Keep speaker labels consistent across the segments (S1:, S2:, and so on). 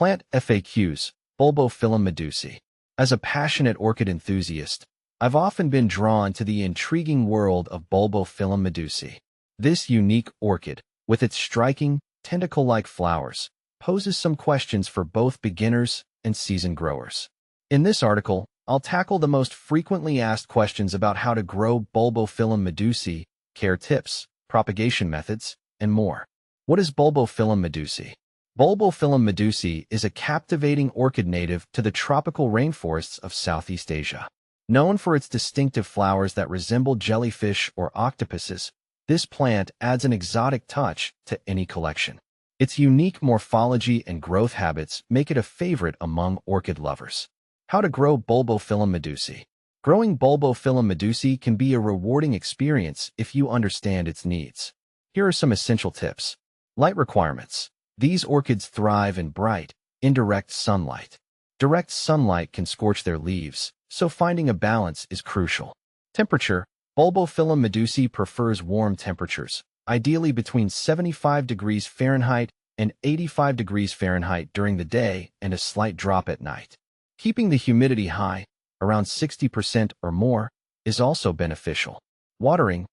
S1: Plant FAQs, Bulbophyllum Medusae. As a passionate orchid enthusiast, I've often been drawn to the intriguing world of Bulbophyllum Medusae. This unique orchid, with its striking, tentacle-like flowers, poses some questions for both beginners and seasoned growers. In this article, I'll tackle the most frequently asked questions about how to grow Bulbophyllum Medusae, care tips, propagation methods, and more. What is Bulbophyllum Medusae? Bulbophyllum Medusae is a captivating orchid native to the tropical rainforests of Southeast Asia. Known for its distinctive flowers that resemble jellyfish or octopuses, this plant adds an exotic touch to any collection. Its unique morphology and growth habits make it a favorite among orchid lovers. How to grow Bulbophyllum Medusae. Growing Bulbophyllum Medusae can be a rewarding experience if you understand its needs. Here are some essential tips. Light requirements. These orchids thrive in bright, indirect sunlight. Direct sunlight can scorch their leaves, so finding a balance is crucial. Temperature. Bulbophyllum Medusae prefers warm temperatures, ideally between 75 degrees Fahrenheit and 85 degrees Fahrenheit during the day and a slight drop at night. Keeping the humidity high, around 60% or more, is also beneficial. Watering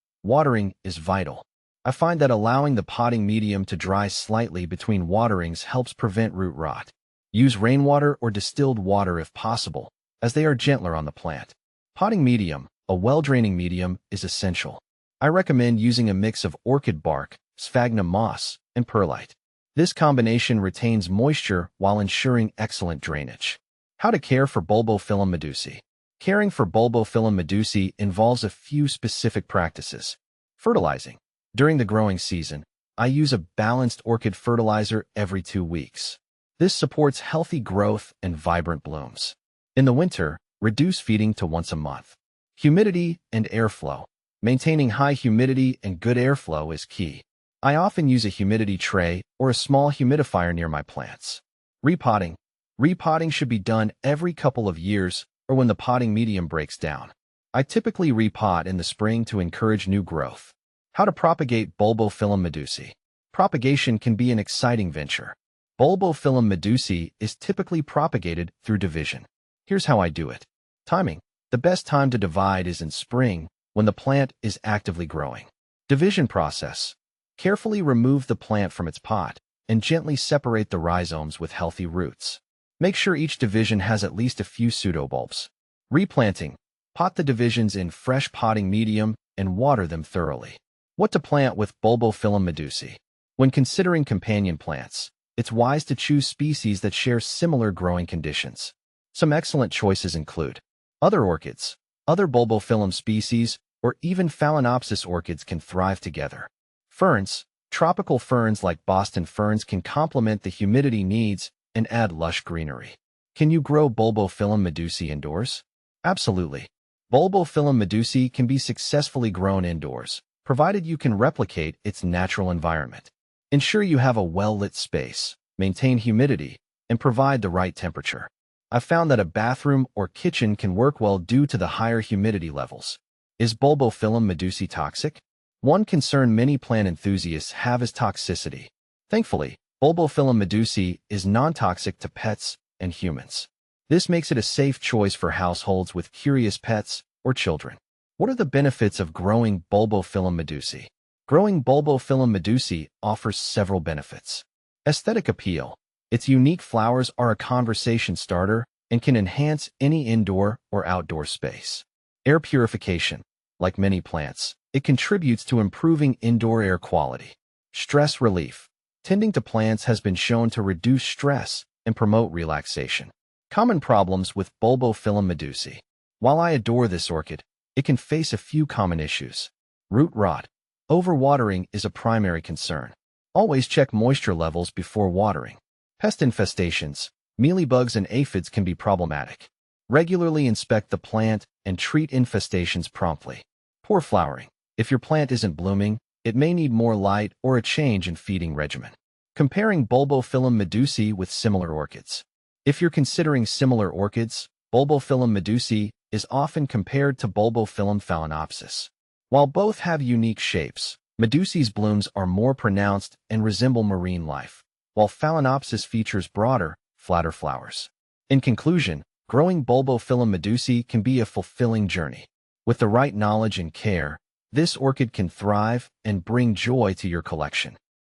S1: is vital. I find that allowing the potting medium to dry slightly between waterings helps prevent root rot. Use rainwater or distilled water if possible, as they are gentler on the plant. Potting medium, a well-draining medium, is essential. I recommend using a mix of orchid bark, sphagnum moss, and perlite. This combination retains moisture while ensuring excellent drainage. How to care for Bulbophyllum Medusae. Caring for Bulbophyllum Medusae involves a few specific practices. Fertilizing. During the growing season, I use a balanced orchid fertilizer every 2 weeks. This supports healthy growth and vibrant blooms. In the winter, reduce feeding to once a month. Humidity and airflow. Maintaining high humidity and good airflow is key. I often use a humidity tray or a small humidifier near my plants. Repotting. Repotting should be done every couple of years or when the potting medium breaks down. I typically repot in the spring to encourage new growth. How to propagate Bulbophyllum Medusae. Propagation can be an exciting venture. Bulbophyllum Medusae is typically propagated through division. Here's how I do it. Timing. The best time to divide is in spring, when the plant is actively growing. Division process. Carefully remove the plant from its pot and gently separate the rhizomes with healthy roots. Make sure each division has at least a few pseudobulbs. Replanting. Pot the divisions in fresh potting medium and water them thoroughly. What to plant with Bulbophyllum Medusae. When considering companion plants, it's wise to choose species that share similar growing conditions. Some excellent choices include other orchids, other Bulbophyllum species, or even Phalaenopsis orchids can thrive together. Ferns. Tropical ferns like Boston ferns can complement the humidity needs and add lush greenery. Can you grow Bulbophyllum Medusae indoors? Absolutely. Bulbophyllum Medusae can be successfully grown indoors, provided you can replicate its natural environment. Ensure you have a well-lit space, maintain humidity, and provide the right temperature. I've found that a bathroom or kitchen can work well due to the higher humidity levels. Is Bulbophyllum Medusae toxic? One concern many plant enthusiasts have is toxicity. Thankfully, Bulbophyllum Medusae is non-toxic to pets and humans. This makes it a safe choice for households with curious pets or children. What are the benefits of growing Bulbophyllum Medusae? Growing Bulbophyllum Medusae offers several benefits. Aesthetic appeal. Its unique flowers are a conversation starter and can enhance any indoor or outdoor space. Air purification. Like many plants, it contributes to improving indoor air quality. Stress relief. Tending to plants has been shown to reduce stress and promote relaxation. Common problems with Bulbophyllum Medusae. While I adore this orchid, it can face a few common issues. Root rot. Overwatering is a primary concern. Always check moisture levels before watering. Pest infestations. Mealybugs and aphids can be problematic. Regularly inspect the plant and treat infestations promptly. Poor flowering. If your plant isn't blooming, it may need more light or a change in feeding regimen. Comparing Bulbophyllum Medusae with similar orchids. If you're considering similar orchids, Bulbophyllum Medusae is often compared to Bulbophyllum Phalaenopsis. While both have unique shapes, Medusae's blooms are more pronounced and resemble marine life, while Phalaenopsis features broader, flatter flowers. In conclusion, growing Bulbophyllum Medusae can be a fulfilling journey. With the right knowledge and care, this orchid can thrive and bring joy to your collection.